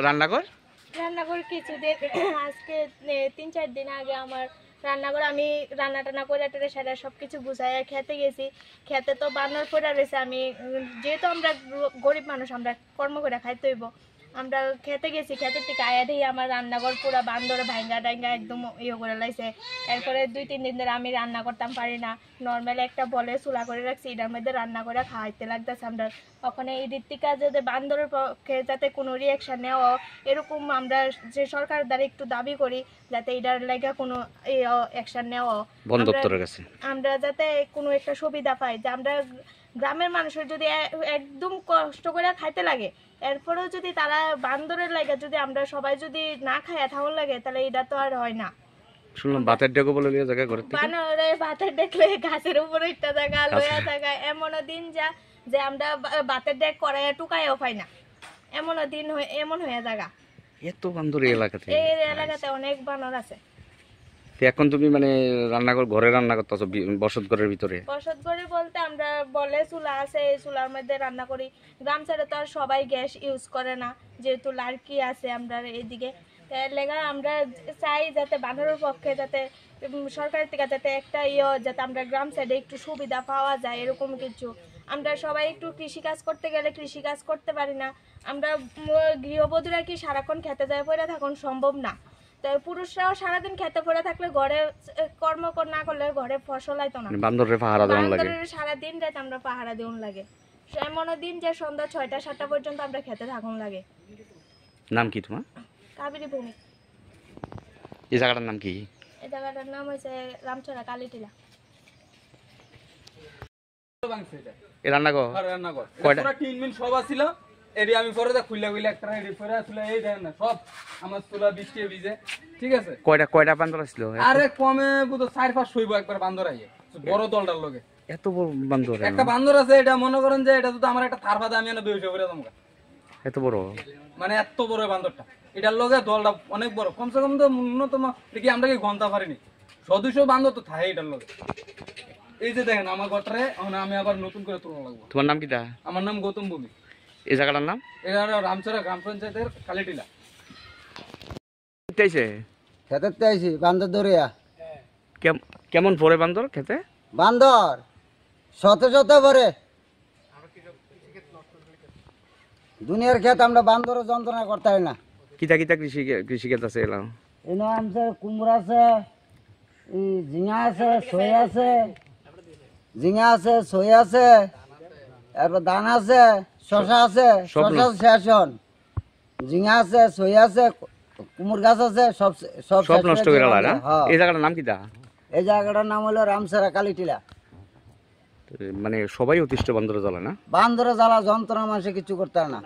রান্নাঘর কিছুদিন আজকে 3-4 দিন আগে আমার রান্নাঘর আমি রান্না টান্না করে টেরে সেটা সবকিছু গুছাইয়া খেতে গেছি। খেতে তো বান্নার পড়া রয়েছে। আমি যেহেতু আমরা গরিব মানুষ, আমরা কর্ম করে খাইতে হইব। আমরা খেতে গেছি, খেতের থেকে আয়া দিয়ে আমার রান্নাঘর পুরো বান্দরে ভাঙ্গা টাঙ্গা একদম ইয়ে করে লাইছে। এরপরে 2-3 দিন ধরে আমি রান্না করতাম পারি না। নর্মাল একটা বলে চুলা করে রাখছি, এটার মধ্যে রান্না করে খাইতে লাগতেছে। আমরা ওখানে এই ঋতিকা যাতে বান্দরের পক্ষে যাতে কোনো রিয়াকশন নেওয়া, এরকম আমরা যে সরকারের দ্বারা একটু দাবি করি যাতে এটার লাগে কোনো অ্যাকশন নেওয়া, বন দপ্তরের কাছে আমরা যাতে কোনো একটা সুবিধা পাই। যে আমরা গ্রামের মানুষের যদি একদম কষ্ট করে খাইতে লাগে, এরপরেও যদি তারা বান্দরের লাগে যদি আমরা সবাই যদি না খাইয়া থাকুন লাগে, তাহলে এটা তো আর হয় না। শুনলাম বাতের ডেকো বলে লিয়ে জায়গা করে বানরে ভাতের ডেকলে গাছের উপরে একটা জায়গা লয়া থাকা, এমনও দিন যা যে আমরা ভাতের ডেক করাইয়া টুকাইও পাই না, এমনও দিন এমন হয়ে জায়গা। এত বান্দর এই এলাকাতে? এই এলাকাতে অনেক বানর আছে। এখন তুমি মানে রান্নাঘর ঘরে রান্না করতেছো বসত ঘরের ভিতরে? বসত ঘরে বলতে আমরা বলে চুলা আছে, এই চুলার মধ্যে রান্না করি। গ্রাম সাইডে তো আর সবাই গ্যাস ইউজ করে না, যেহেতু লাড়কি আছে আমরা এইদিকে। এর লেগা আমরা চাই যাতে বানরের পক্ষে যাতে সরকারের থেকে যাতে একটা যাতে আমরা গ্রাম সাইডে একটু সুবিধা পাওয়া যায়, এরকম কিছু। আমরা সবাই একটু কৃষিকাজ করতে গেলে কৃষিকাজ করতে পারি না। আমরা গৃহবধূরা কি সারাক্ষণ খেতে যায় পড়ে থাকুন সম্ভব না। পুরুষরাও সারাদিন খেতে পড়ে থাকলে ঘরে কর্ম না করলে ঘরে ফসল হইতো না। বান্দরের পাহারা দেওয়ান লাগে, সারাদিন রাত আমরা পাহারা দেওয়ান লাগে। এমনও দিন যে সন্ধ্যা 6টা-7টা পর্যন্ত আমরা খেতে থাকুন লাগে। নাম কি তোমার? কাবেরী ভূমি। এই জায়গাটার নাম কি? এই জায়গাটার নাম হচ্ছে রামচড়া কালীটিলা। এই রান্নাঘর কয়টা টিন মিন সব আছিল এডি আমি পরে দা খুইলা খুইলা একটা এডি পরে আসলে এই দেন না সব আমার চুলা বৃষ্টি ভিজে। ঠিক আছে, কয়টা বান্দর ছিল? আরে কমে বুঝো 4-5 হইব একবার বান্দর আইয়ে বড় দলটার লগে। এত বড় বান্দর? একটা বান্দর আছে, এটা মনে করেন যে এটা যদি আমার একটা থার ফাদা আমি এনে 200 করে দাম। এত বড় মানে এত বড় বান্দরটা, এটার লগে দলটা অনেক বড়। কমসে কম তো ন্যূনতম দেখি আমরা কি ঘন্টা পারিনি 100-200 বান্দর তো থাকে এটার লগে। এই যে দেখেন আমার ঘরটারে আমি আবার নতুন করে তুলনা লাগবো। তোমার নাম কিটা? আমার নাম গৌতম ভূমি। এই জায়গাটার নাম? এটা রামচড়া গ্রাম পঞ্চায়েতের কালীটিলা। খেতে আইছি বান্দর দরিয়া। কেমন পরে বান্দর খেতে? বান্দর শত শত পরে দুনিয়ার ক্ষেত আমরা বান্দর যন্ত্রণা করতে হয় না। কিতা কিতা কৃষি ক্ষেত আছে? এলাম এনে আছে কুমড়া আছে, ঝিঙা আছে, সই আছে, ঝিঙা আছে, সই আছে, এরপর ধান আছে, শশা আছে, শশা শেষ হন, ঝিঙা আছে, সই আছে, কুমড় গাছ আছে, সব সব সব নষ্ট করে গেল না? এই জায়গাটার নাম কিটা? এই জায়গাটার নাম হলো রামচড়া কালীটিলা। মানে সবাই অতিষ্ঠ বান্দর জ্বালা না? বান্দরে জ্বালা যন্ত্রণা মানুষে কিছু করতে হয় না।